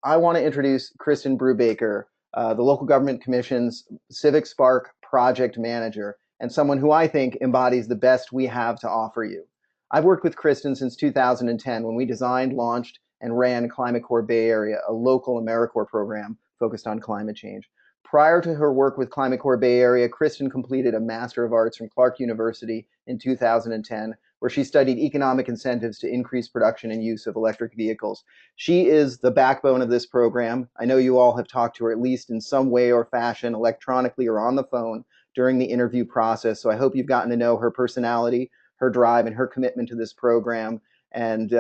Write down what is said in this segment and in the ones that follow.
I want to introduce Kristin Brubaker, the Local Government Commission's CivicSpark project manager, and someone who I think embodies the best we have to offer you. I've worked with Kristin since 2010 when we designed, launched, and ran ClimateCorps Bay Area, a local AmeriCorps program focused on climate change. Prior to her work with ClimateCorps Bay Area, Kristin completed a Master of Arts from Clark University in 2010, where she studied economic incentives to increase production and use of electric vehicles. She is the backbone of this program. I know you all have talked to her at least in some way or fashion, electronically or on the phone, during the interview process. So I hope you've gotten to know her personality, her drive, and her commitment to this program. And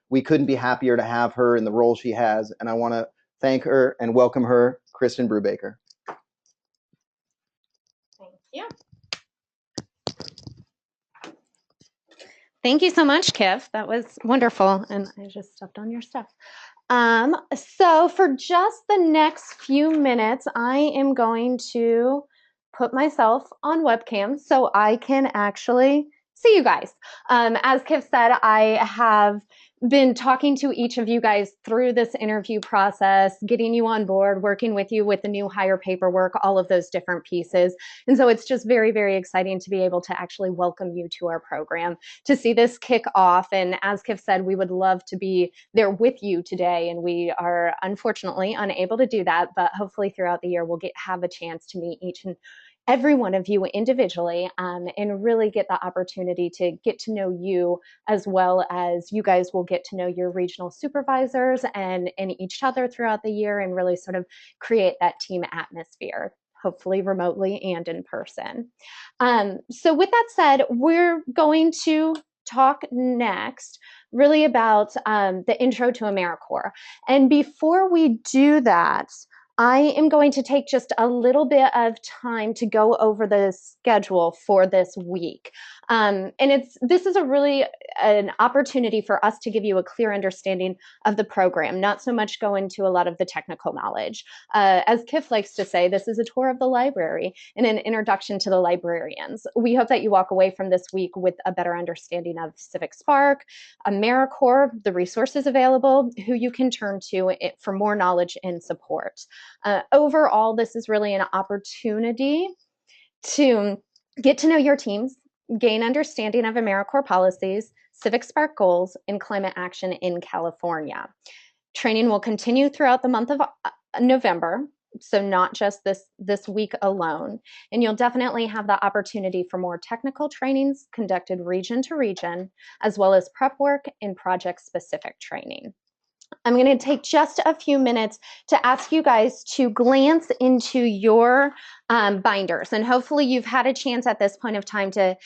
we couldn't be happier to have her in the role she has. And I want to thank her and welcome her, Kristin Brubaker. Thank you. Thank you so much, Kiv. That was wonderful. And I just stepped on your stuff. So for just the next few minutes, I am going to put myself on webcam so I can actually see you guys. As Kiv said, I have been talking to each of you guys through this interview process, getting you on board, working with you with the new hire paperwork, all of those different pieces. And so it's just very, very exciting to be able to actually welcome you to our program, to see this kick off. And as Kiv said, we would love to be there with you today. And we are unfortunately unable to do that, but hopefully throughout the year, we'll have a chance to meet each and every one of you individually and really get the opportunity to get to know you, as well as you guys will get to know your regional supervisors and each other throughout the year, and really sort of create that team atmosphere, hopefully remotely and in person. So with that said, we're going to talk next really about the intro to AmeriCorps. And before we do that, I am going to take just a little bit of time to go over the schedule for this week. And this is really an opportunity for us to give you a clear understanding of the program, not so much go into a lot of the technical knowledge. As Kif likes to say, this is a tour of the library and an introduction to the librarians. We hope that you walk away from this week with a better understanding of CivicSpark, AmeriCorps, the resources available, who you can turn to for more knowledge and support. Overall, this is really an opportunity to get to know your teams, gain understanding of AmeriCorps policies, CivicSpark goals, and climate action in California. Training will continue throughout the month of November, so not just this week alone. And you'll definitely have the opportunity for more technical trainings conducted region to region, as well as prep work and project-specific training. I'm going to take just a few minutes to ask you guys to glance into your binders. And hopefully you've had a chance at this point of time to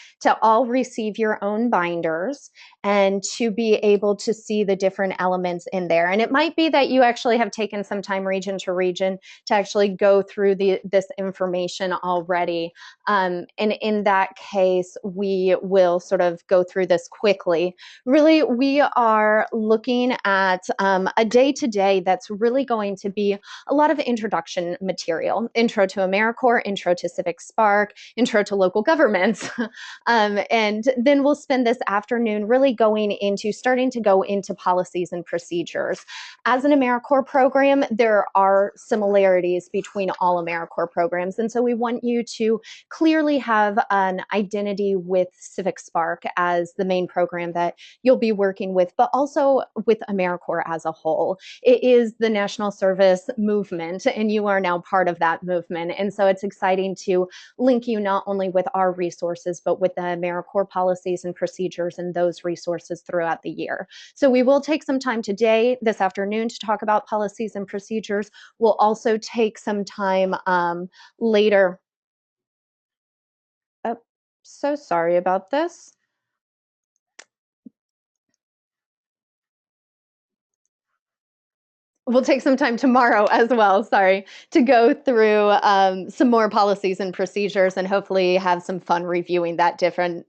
all receive your own binders and to be able to see the different elements in there. And it might be that you actually have taken some time region to region to actually go through this information already. And in that case, we will sort of go through this quickly. Really, we are looking at a day-to-day that's really going to be a lot of introduction material. Intro to AmeriCorps, intro to CivicSpark, intro to local governments. And then we'll spend this afternoon really starting to go into policies and procedures. As an AmeriCorps program, there are similarities between all AmeriCorps programs. And so we want you to clearly have an identity with CivicSpark as the main program that you'll be working with, but also with AmeriCorps as a whole. It is the national service movement, and you are now part of that movement. And so it's exciting to link you not only with our resources, but with the AmeriCorps policies and procedures and those resources throughout the year. So we will take some time today, this afternoon, to talk about policies and procedures. We'll also take some time later. Oh, so sorry about this. We'll take some time tomorrow as well, to go through some more policies and procedures and hopefully have some fun reviewing that different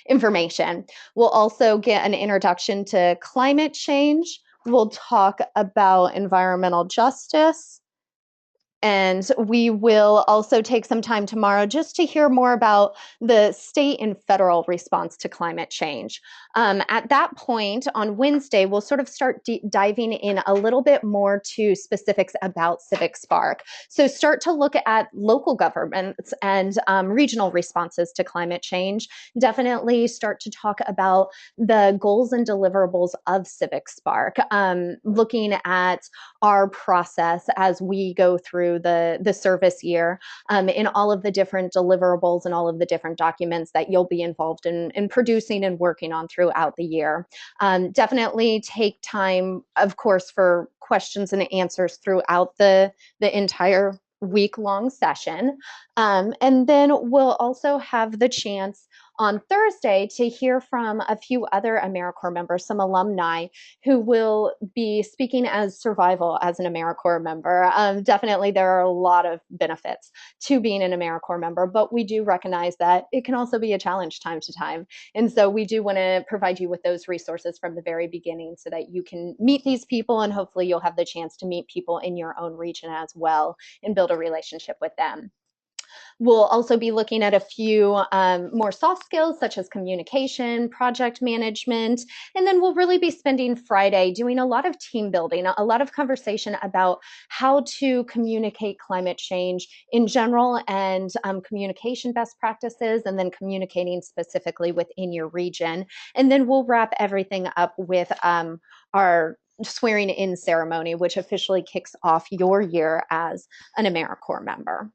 information. We'll also get an introduction to climate change. We'll talk about environmental justice. And we will also take some time tomorrow just to hear more about the state and federal response to climate change. At that point, on Wednesday, we'll sort of start diving in a little bit more to specifics about CivicSpark. So start to look at local governments and regional responses to climate change. Definitely start to talk about the goals and deliverables of CivicSpark, looking at our process as we go through the service year, in all of the different deliverables and all of the different documents that you'll be involved in producing and working on throughout the year. Definitely take time, of course, for questions and answers throughout the entire week-long session. And then we'll also have the chance on Thursday to hear from a few other AmeriCorps members, some alumni who will be speaking as survival as an AmeriCorps member. Definitely, there are a lot of benefits to being an AmeriCorps member, but we do recognize that it can also be a challenge time to time. And so we do want to provide you with those resources from the very beginning so that you can meet these people, and hopefully you'll have the chance to meet people in your own region as well and build a relationship with them. We'll also be looking at a few more soft skills such as communication, project management, and then we'll really be spending Friday doing a lot of team building, a lot of conversation about how to communicate climate change in general and communication best practices, and then communicating specifically within your region. And then we'll wrap everything up with our swearing in ceremony, which officially kicks off your year as an AmeriCorps member.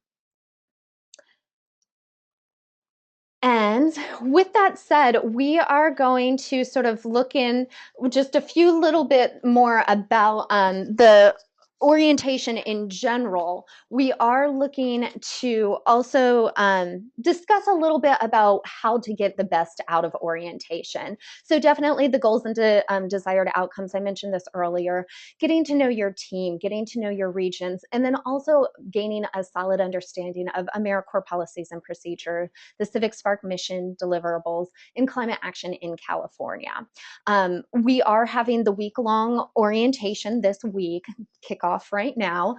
And with that said, we are going to sort of look in just a few little bit more about the orientation in general. We are looking to also discuss a little bit about how to get the best out of orientation. So definitely the goals and desired outcomes, I mentioned this earlier, getting to know your team, getting to know your regions, and then also gaining a solid understanding of AmeriCorps policies and procedure, the CivicSpark mission deliverables, and climate action in California. We are having the week-long orientation this week, kick off right now.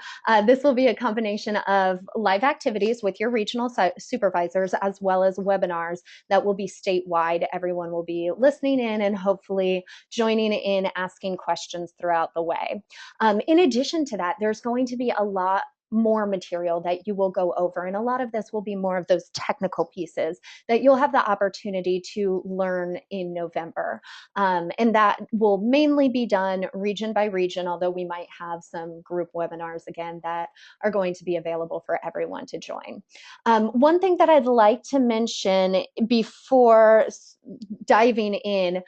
This will be a combination of live activities with your regional supervisors, as well as webinars that will be statewide. Everyone will be listening in and hopefully joining in, asking questions throughout the way. In addition to that, there's going to be a lot more material that you will go over. And a lot of this will be more of those technical pieces that you'll have the opportunity to learn in November. And that will mainly be done region by region, although we might have some group webinars again that are going to be available for everyone to join. One thing that I'd like to mention before diving in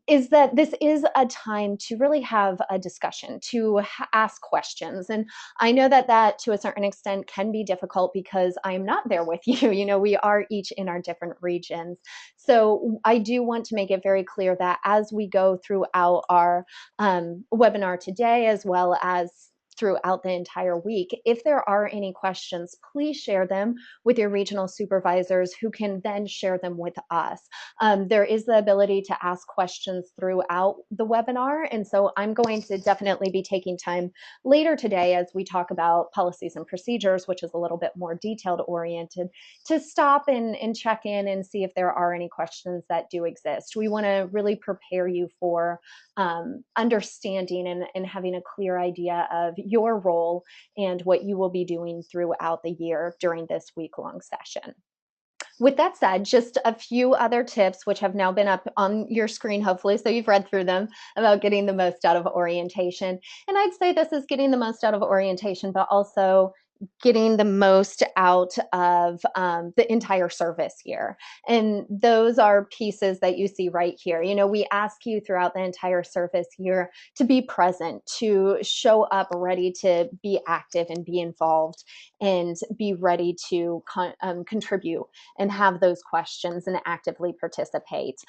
is that this is a time to really have a discussion, to ask questions. And I know that to a certain extent can be difficult because I'm not there with you. You know, we are each in our different regions. So I do want to make it very clear that as we go throughout our webinar today, as well as throughout the entire week, if there are any questions, please share them with your regional supervisors who can then share them with us. There is the ability to ask questions throughout the webinar. And so I'm going to definitely be taking time later today as we talk about policies and procedures, which is a little bit more detailed oriented, to stop and check in and see if there are any questions that do exist. We want to really prepare you for understanding and having a clear idea of your role and what you will be doing throughout the year during this week-long session. With that said, just a few other tips, which have now been up on your screen, hopefully, so you've read through them, about getting the most out of orientation. And I'd say this is getting the most out of orientation, but also getting the most out of the entire service year. And those are pieces that you see right here. You know, we ask you throughout the entire service year to be present, to show up ready to be active and be involved and be ready to contribute and have those questions and actively participate.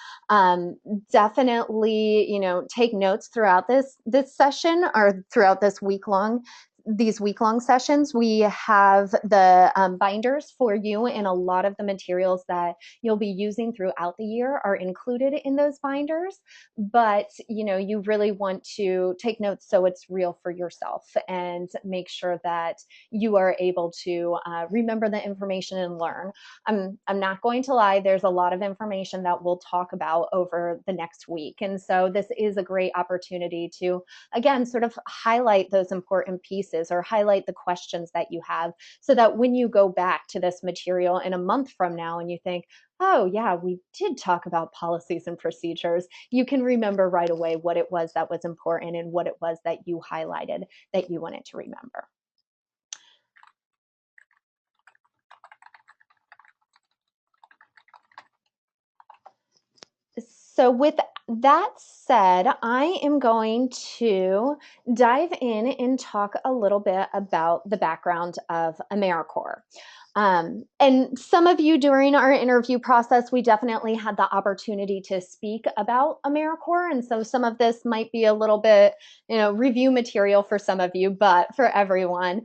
Definitely, you know, take notes throughout this session or throughout this week long these week-long sessions, we have the binders for you, and a lot of the materials that you'll be using throughout the year are included in those binders. But you really want to take notes so it's real for yourself, and make sure that you are able to remember the information and learn. I'm not going to lie, there's a lot of information that we'll talk about over the next week. And so this is a great opportunity to, again, sort of highlight those important pieces or highlight the questions that you have, so that when you go back to this material in a month from now and you think, oh yeah, we did talk about policies and procedures, you can remember right away what it was that was important and what it was that you highlighted that you wanted to remember. So with that said, I am going to dive in and talk a little bit about the background of AmeriCorps. And some of you during our interview process, we definitely had the opportunity to speak about AmeriCorps. And so some of this might be a little bit, review material for some of you, but for everyone,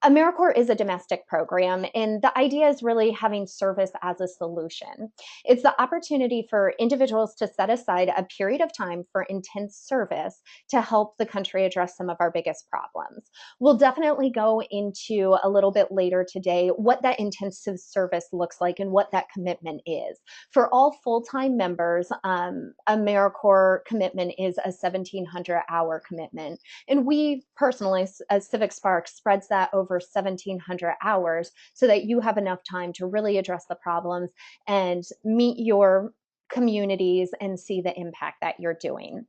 AmeriCorps is a domestic program, and the idea is really having service as a solution. It's the opportunity for individuals to set aside a period of time for intense service to help the country address some of our biggest problems. We'll definitely go into a little bit later today what that intensive service looks like and what that commitment is. For all full-time members, AmeriCorps commitment is a 1,700-hour commitment. And we personally, as CivicSpark, spreads that over 1,700 hours so that you have enough time to really address the problems and meet your communities and see the impact that you're doing.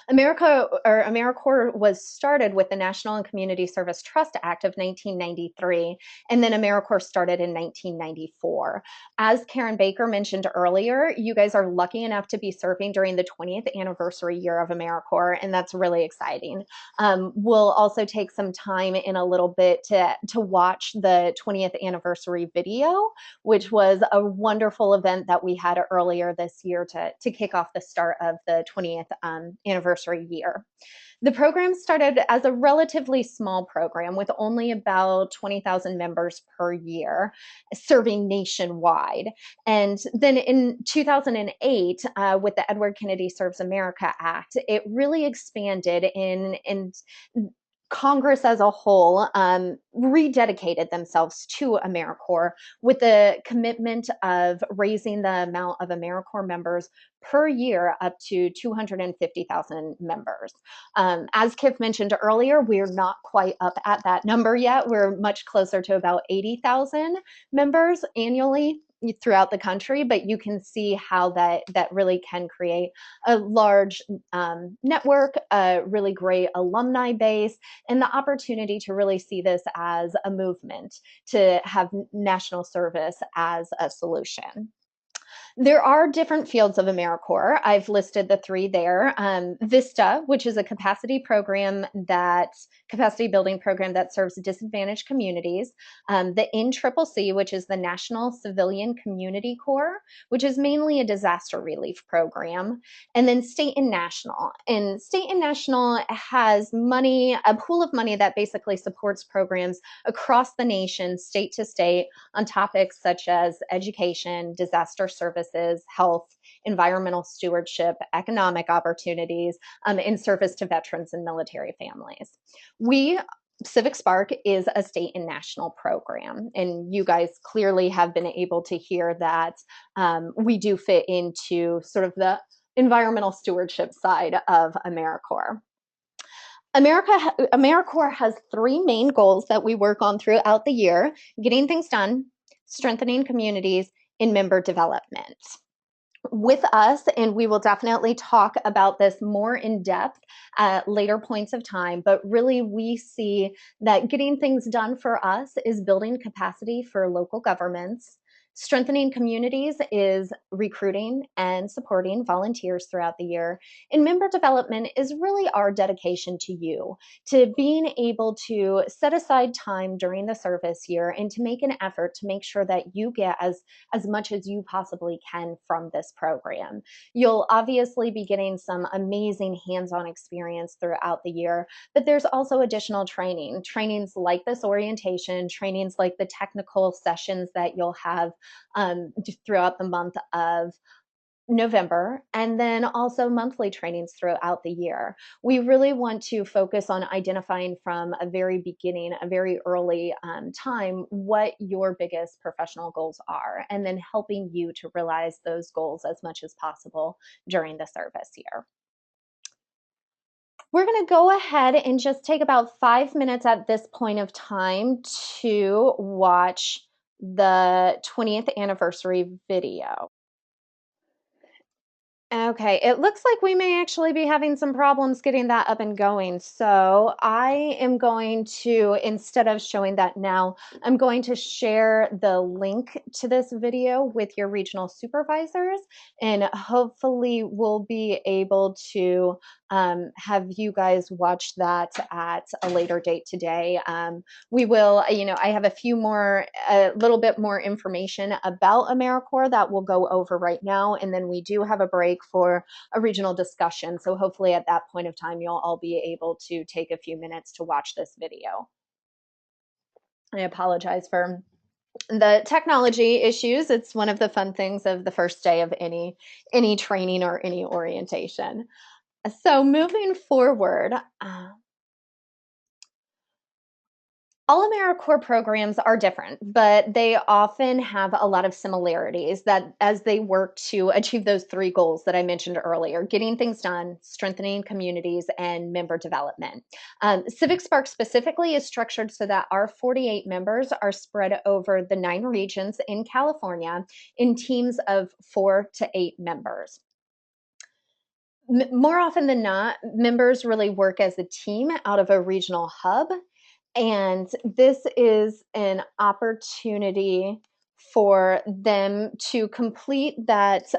AmeriCorps was started with the National and Community Service Trust Act of 1993, and then AmeriCorps started in 1994. As Karen Baker mentioned earlier, you guys are lucky enough to be serving during the 20th anniversary year of AmeriCorps, and that's really exciting. We'll also take some time in a little bit to watch the 20th anniversary video, which was a wonderful event that we had earlier this year to kick off the start of the 20th anniversary year. The program started as a relatively small program with only about 20,000 members per year, serving nationwide. And then in 2008, with the Edward Kennedy Serves America Act, it really expanded and Congress as a whole rededicated themselves to AmeriCorps with the commitment of raising the amount of AmeriCorps members per year up to 250,000 members. As Kip mentioned earlier, we're not quite up at that number yet. We're much closer to about 80,000 members annually throughout the country, but you can see how that really can create a large network, a really great alumni base, and the opportunity to really see this as a movement to have national service as a solution. There are different fields of AmeriCorps. I've listed the three there. VISTA, which is a capacity building program that serves disadvantaged communities. The NCCC, which is the National Civilian Community Corps, which is mainly a disaster relief program. And then state and national. And state and national has money, a pool of money that basically supports programs across the nation, state to state, on topics such as education, disaster services, health, environmental stewardship, economic opportunities, in service to veterans and military families. CivicSpark is a state and national program, and you guys clearly have been able to hear that we do fit into sort of the environmental stewardship side of AmeriCorps. AmeriCorps has three main goals that we work on throughout the year: getting things done, strengthening communities, and member development. With us, and we will definitely talk about this more in depth at later points of time, but really we see that getting things done for us is building capacity for local governments, Strengthening communities is recruiting and supporting volunteers throughout the year. And member development is really our dedication to you, to being able to set aside time during the service year and to make an effort to make sure that you get as much as you possibly can from this program. You'll obviously be getting some amazing hands-on experience throughout the year, but there's also additional trainings like this orientation, trainings like the technical sessions that you'll have throughout the month of November, and then also monthly trainings throughout the year. We really want to focus on identifying from a very beginning, a very early time, what your biggest professional goals are, and then helping you to realize those goals as much as possible during the service year. We're going to go ahead and just take about 5 minutes at this point of time to watch the 20th anniversary video. Okay, it looks like we may actually be having some problems getting that up and going. So I am going to, instead of showing that now, I'm going to share the link to this video with your regional supervisors, and hopefully we'll be able to have you guys watch that at a later date today. We will, I have a little bit more information about AmeriCorps that we'll go over right now, and then we do have a break for a regional discussion. So hopefully at that point of time, you'll all be able to take a few minutes to watch this video. I apologize for the technology issues. It's one of the fun things of the first day of any training or any orientation. So moving forward, all AmeriCorps programs are different, but they often have a lot of similarities that as they work to achieve those 3 goals that I mentioned earlier: getting things done, strengthening communities, and member development. CivicSpark specifically is structured so that our 48 members are spread over the 9 regions in California in teams of 4 to 8 members. More often than not, members really work as a team out of a regional hub. And this is an opportunity for them to complete that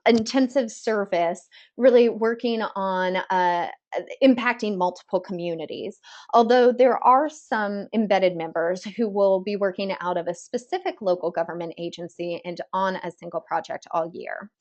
intensive service, really working on impacting multiple communities. Although there are some embedded members who will be working out of a specific local government agency and on a single project all year.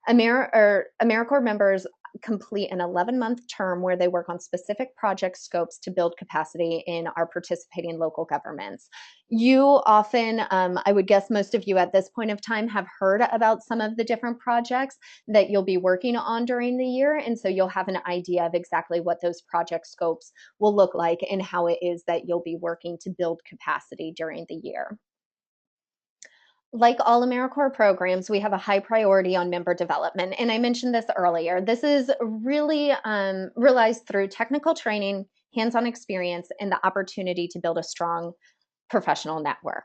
AmeriCorps members complete an 11-month term where they work on specific project scopes to build capacity in our participating local governments. You often, I would guess most of you at this point of time, have heard about some of the different projects that you'll be working on during the year, and so you'll have an idea of exactly what those project scopes will look like and how it is that you'll be working to build capacity during the year. Like all AmeriCorps programs, we have a high priority on member development. And I mentioned this earlier. This is really realized through technical training, hands-on experience, and the opportunity to build a strong professional network.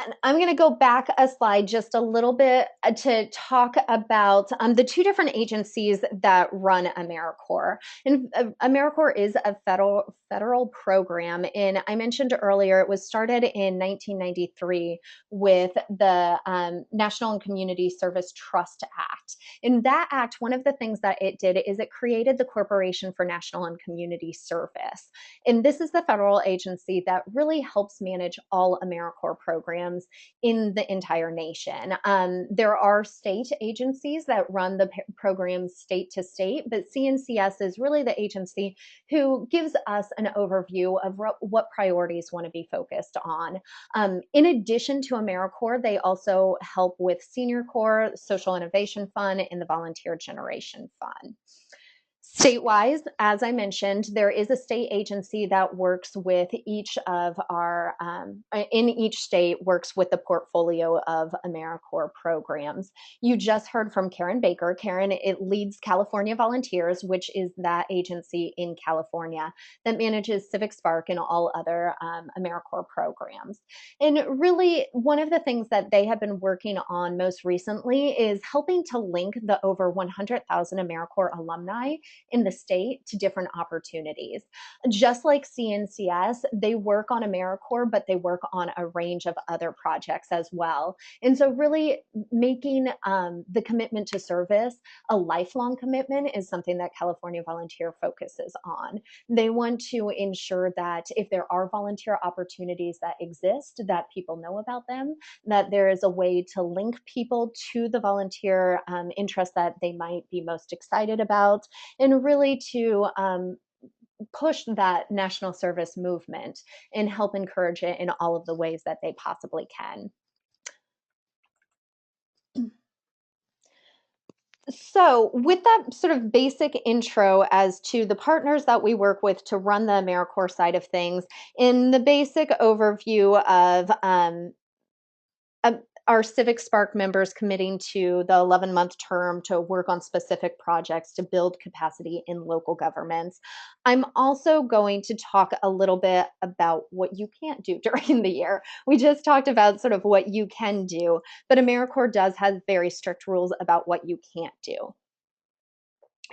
And I'm going to go back a slide just a little bit to talk about the 2 different agencies that run AmeriCorps. And AmeriCorps is a federal program, and I mentioned earlier it was started in 1993 with the National and Community Service Trust Act. In that act, one of the things that it did is it created the Corporation for National and Community Service. And this is the federal agency that really helps manage all AmeriCorps programs in the entire nation. There are state agencies that run the programs state to state, but CNCS is really the agency who gives us an overview of what priorities want to be focused on. In addition to AmeriCorps, they also help with Senior Corps, Social Innovation Fund, and the Volunteer Generation Fund. State-wise, as I mentioned, there is a state agency that works with each of our, in each state, works with the portfolio of AmeriCorps programs. You just heard from Karen Baker. Karen, it leads California Volunteers, which is that agency in California that manages CivicSpark and all other AmeriCorps programs. And really, one of the things that they have been working on most recently is helping to link the over 100,000 AmeriCorps alumni in the state to different opportunities. Just like CNCS, they work on AmeriCorps, but they work on a range of other projects as well. And so really making the commitment to service a lifelong commitment is something that California Volunteer focuses on. They want to ensure that if there are volunteer opportunities that exist, that people know about them, that there is a way to link people to the volunteer interest that they might be most excited about, and really to push that national service movement and help encourage it in all of the ways that they possibly can. So, with that sort of basic intro as to the partners that we work with to run the AmeriCorps side of things, in the basic overview of our CivicSpark members committing to the 11-month term to work on specific projects to build capacity in local governments. I'm also going to talk a little bit about what you can't do during the year. We just talked about sort of what you can do, but AmeriCorps does have very strict rules about what you can't do.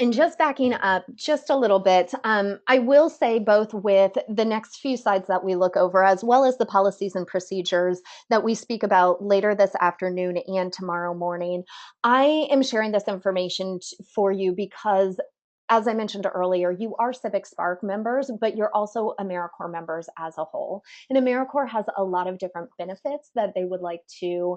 And just backing up just a little bit, I will say both with the next few slides that we look over, as well as the policies and procedures that we speak about later this afternoon and tomorrow morning, I am sharing this information for you because, as I mentioned earlier, you are CivicSpark members, but you're also AmeriCorps members as a whole. And AmeriCorps has a lot of different benefits that they would like to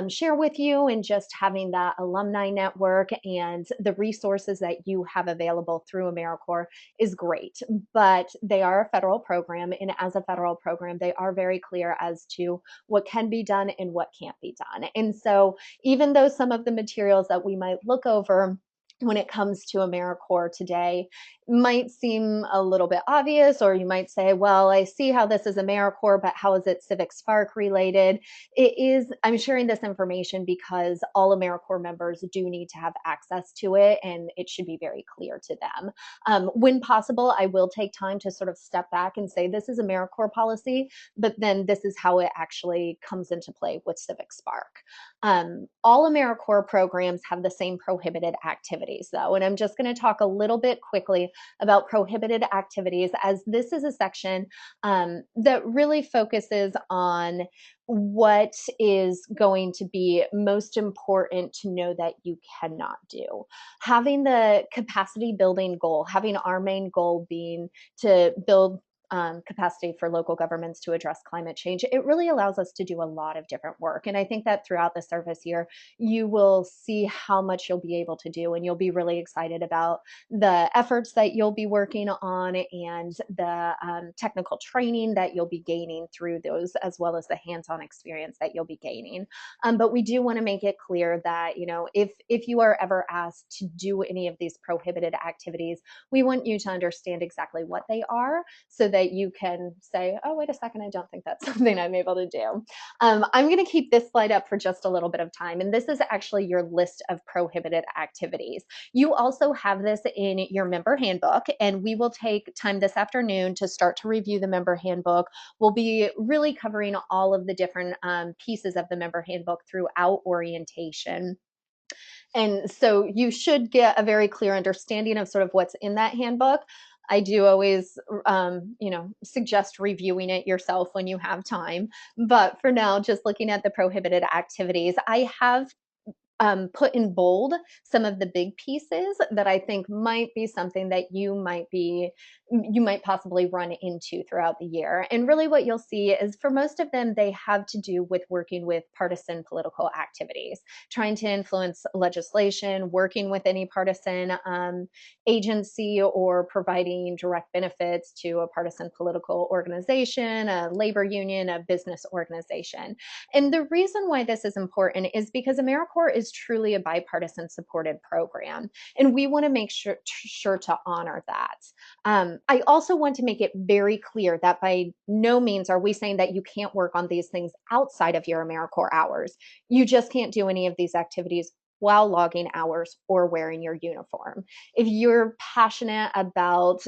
share with you, and just having that alumni network and the resources that you have available through AmeriCorps is great. But they are a federal program, and as a federal program, they are very clear as to what can be done and what can't be done. And so even though some of the materials that we might look over when it comes to AmeriCorps today might seem a little bit obvious, or you might say, well, I see how this is AmeriCorps, but how is it CivicSpark related? It is, I'm sharing this information because all AmeriCorps members do need to have access to it, and it should be very clear to them. When possible, I will take time to sort of step back and say, this is AmeriCorps policy, but then this is how it actually comes into play with CivicSpark. All AmeriCorps programs have the same prohibited activities, though, and I'm just going to talk a little bit quickly about prohibited activities, as this is a section that really focuses on what is going to be most important to know that you cannot do. Having the capacity building goal, having our main goal being to build capacity for local governments to address climate change, it really allows us to do a lot of different work. And I think that throughout the service year, you will see how much you'll be able to do, and you'll be really excited about the efforts that you'll be working on, and the technical training that you'll be gaining through those, as well as the hands-on experience that you'll be gaining. But we do want to make it clear that, you know, if you are ever asked to do any of these prohibited activities, we want you to understand exactly what they are, so that you can say, oh, wait a second, I don't think that's something I'm able to do. I'm going to keep this slide up for just a little bit of time. And this is actually your list of prohibited activities. You also have this in your member handbook, and we will take time this afternoon to start to review the member handbook. We'll be really covering all of the different pieces of the member handbook throughout orientation. And so you should get a very clear understanding of sort of what's in that handbook. I do always, suggest reviewing it yourself when you have time. But for now, just looking at the prohibited activities, I have put in bold some of the big pieces that I think might be something that you might possibly run into throughout the year. And really what you'll see is, for most of them, they have to do with working with partisan political activities, trying to influence legislation, working with any partisan agency, or providing direct benefits to a partisan political organization, a labor union, a business organization. And the reason why this is important is because AmeriCorps is truly a bipartisan supported program, and we want to make sure to honor that. I also want to make it very clear that by no means are we saying that you can't work on these things outside of your AmeriCorps hours. You just can't do any of these activities while logging hours or wearing your uniform. If you're passionate about,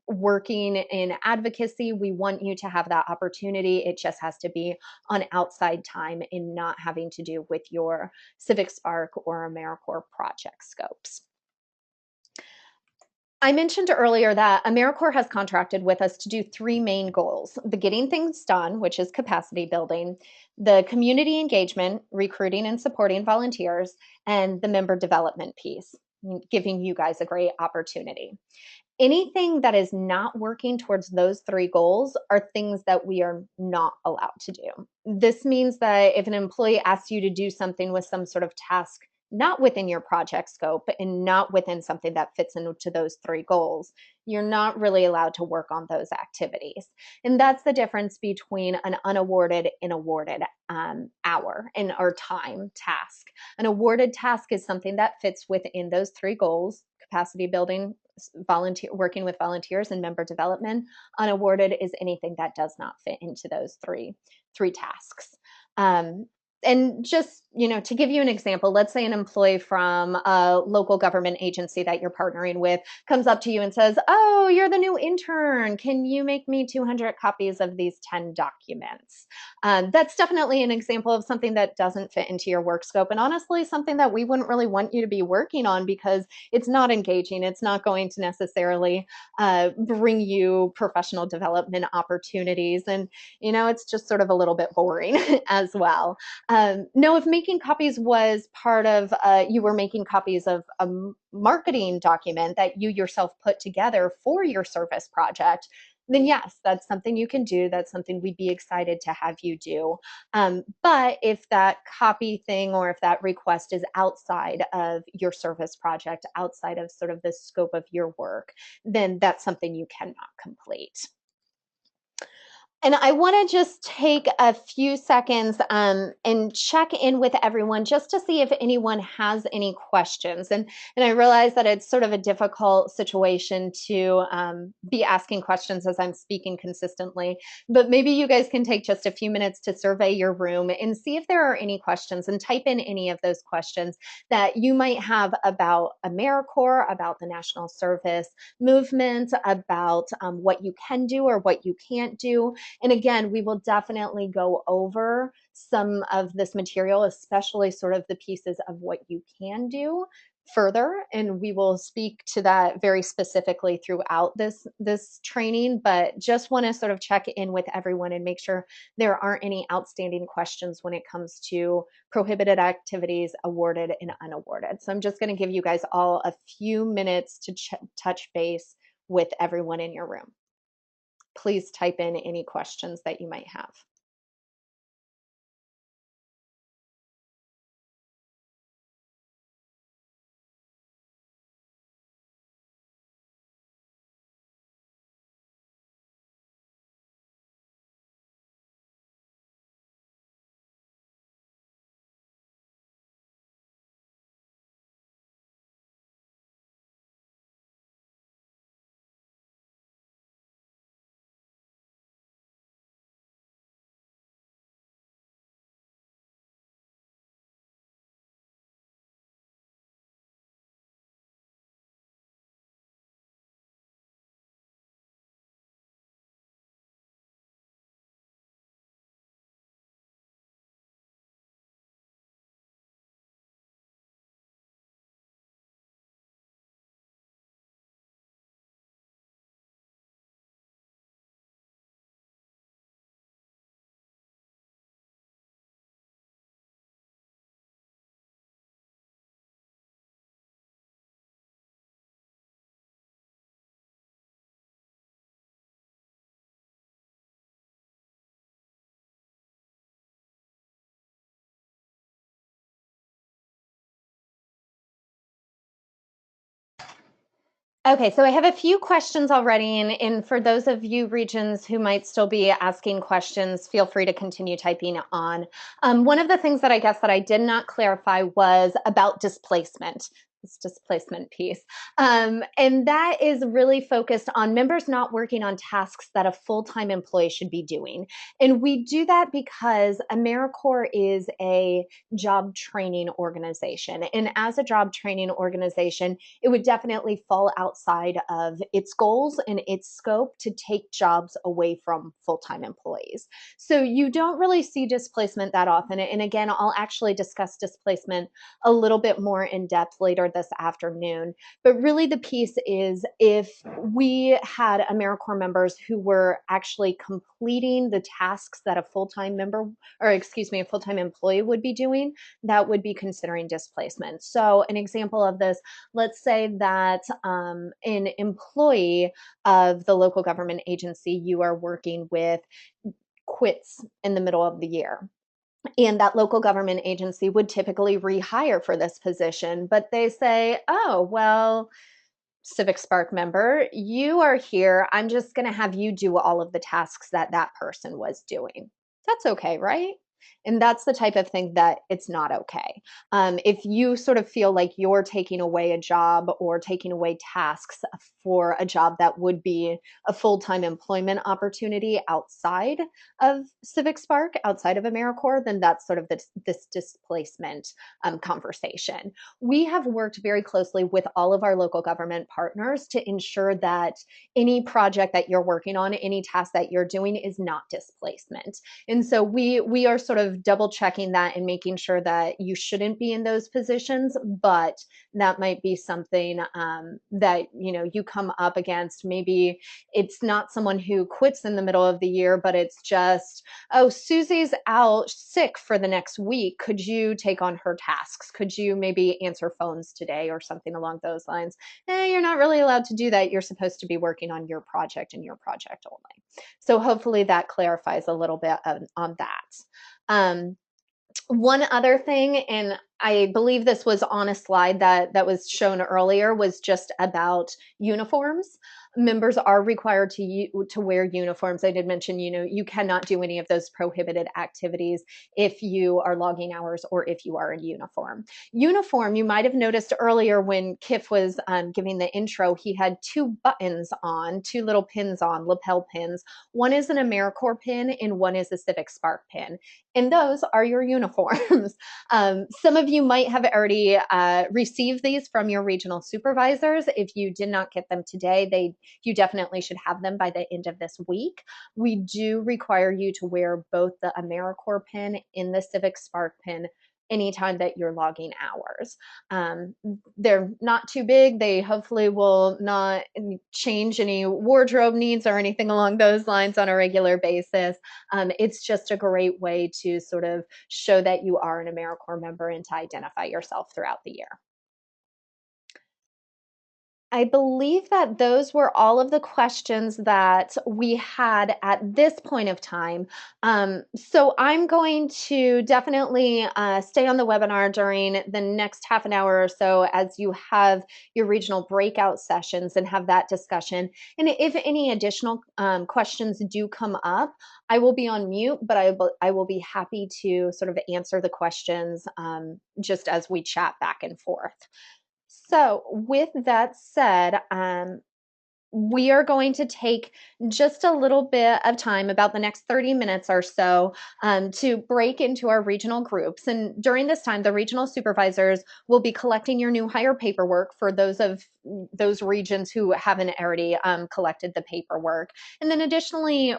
working in advocacy, we want you to have that opportunity. It just has to be on outside time and not having to do with your CivicSpark or AmeriCorps project scopes. I mentioned earlier that AmeriCorps has contracted with us to do 3 main goals: the getting things done, which is capacity building, the community engagement, recruiting and supporting volunteers, and the member development piece, giving you guys a great opportunity. Anything that is not working towards those 3 goals are things that we are not allowed to do. This means that if an employee asks you to do something with some sort of task not within your project scope and not within something that fits into those 3 goals, you're not really allowed to work on those activities. And that's the difference between an unawarded and awarded hour and or time task. An awarded task is something that fits within those 3 goals: capacity building, working with volunteers, and member development. Unawarded is anything that does not fit into those three tasks. And just, to give you an example, let's say an employee from a local government agency that you're partnering with comes up to you and says, "Oh, you're the new intern. Can you make me 200 copies of these 10 documents?" That's definitely an example of something that doesn't fit into your work scope, and honestly, something that we wouldn't really want you to be working on because it's not engaging. It's not going to necessarily bring you professional development opportunities. And, it's just sort of a little bit boring as well. No, if making copies was part of, you were making copies of a marketing document that you yourself put together for your service project, then yes, that's something you can do. That's something we'd be excited to have you do. But if that copy thing or if that request is outside of your service project, outside of sort of the scope of your work, then that's something you cannot complete. And I want to just take a few seconds and check in with everyone just to see if anyone has any questions. And I realize that it's sort of a difficult situation to be asking questions as I'm speaking consistently, but maybe you guys can take just a few minutes to survey your room and see if there are any questions and type in any of those questions that you might have about AmeriCorps, about the National Service Movement, about what you can do or what you can't do. And again, we will definitely go over some of this material, especially sort of the pieces of what you can do further, and we will speak to that very specifically throughout this training. But just want to sort of check in with everyone and make sure there aren't any outstanding questions when it comes to prohibited activities, awarded and unawarded. So I'm just going to give you guys all a few minutes to touch base with everyone in your room. Please type in any questions that you might have. Okay, so I have a few questions already, and for those of you regions who might still be asking questions, feel free to continue typing on. One of the things that I guess that I did not clarify was about displacement. This displacement piece. And that is really focused on members not working on tasks that a full-time employee should be doing. And we do that because AmeriCorps is a job training organization. And as a job training organization, it would definitely fall outside of its goals and its scope to take jobs away from full-time employees. So you don't really see displacement that often. And again, I'll actually discuss displacement a little bit more in depth later this afternoon. But really the piece is, if we had AmeriCorps members who were actually completing the tasks that a full-time member, or excuse me, a full-time employee would be doing, that would be considering displacement. So an example of this, let's say that an employee of the local government agency you are working with quits in the middle of the year. And that local government agency would typically rehire for this position, but they say, oh, well, CivicSpark member, you are here. I'm just going to have you do all of the tasks that that person was doing. That's okay, right? And that's the type of thing that it's not okay. If you sort of feel like you're taking away a job or taking away tasks for a job that would be a full-time employment opportunity outside of CivicSpark, outside of AmeriCorps, then that's sort of this displacement conversation. We have worked very closely with all of our local government partners to ensure that any project that you're working on, any task that you're doing, is not displacement. And so we are sort of double checking that and making sure that you shouldn't be in those positions, but that might be something that you come up against. Maybe it's not someone who quits in the middle of the year, but it's just, oh, Susie's out sick for the next week. Could you take on her tasks? Could you maybe answer phones today or something along those lines? You're not really allowed to do that. You're supposed to be working on your project and your project only. So hopefully that clarifies a little bit on that. One other thing, and I believe this was on a slide that was shown earlier, was just about uniforms. Members are required to wear uniforms. I did mention, you cannot do any of those prohibited activities if you are logging hours or if you are in uniform. Uniform, you might have noticed earlier when Kif was giving the intro, he had two buttons on, two little pins on, lapel pins. One is an AmeriCorps pin and one is a CivicSpark pin. And those are your uniforms. Some of you might have already received these from your regional supervisors. If you did not get them today, you definitely should have them by the end of this week. We do require you to wear both the AmeriCorps pin and the CivicSpark pin anytime that you're logging hours. They're not too big. They hopefully will not change any wardrobe needs or anything along those lines on a regular basis. It's just a great way to sort of show that you are an AmeriCorps member and to identify yourself throughout the year. I believe that those were all of the questions that we had at this point of time. So I'm going to definitely stay on the webinar during the next half an hour or so as you have your regional breakout sessions and have that discussion. And if any additional questions do come up, I will be on mute, but I will be happy to sort of answer the questions just as we chat back and forth. So with that said, we are going to take just a little bit of time, about the next 30 minutes or so, to break into our regional groups. And during this time, the regional supervisors will be collecting your new hire paperwork for those of those regions who haven't already collected the paperwork. And then additionally,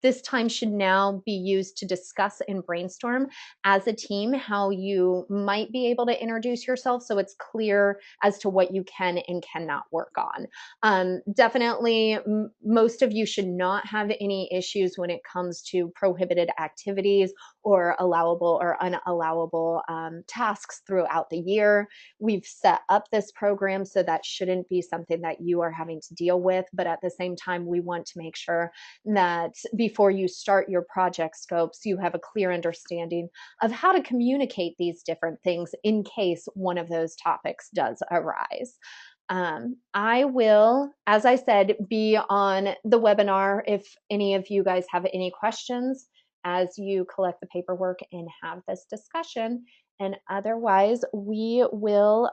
this time should now be used to discuss and brainstorm as a team how you might be able to introduce yourself so it's clear as to what you can and cannot work on. Definitely, most of you should not have any issues when it comes to prohibited activities or allowable or unallowable tasks throughout the year. We've set up this program so that shouldn't be something that you are having to deal with, but at the same time, we want to make sure that before you start your project scopes, you have a clear understanding of how to communicate these different things in case one of those topics does arise. I will, as I said, be on the webinar if any of you guys have any questions as you collect the paperwork and have this discussion. And otherwise, we will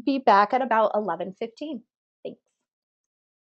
be back at about 11:15.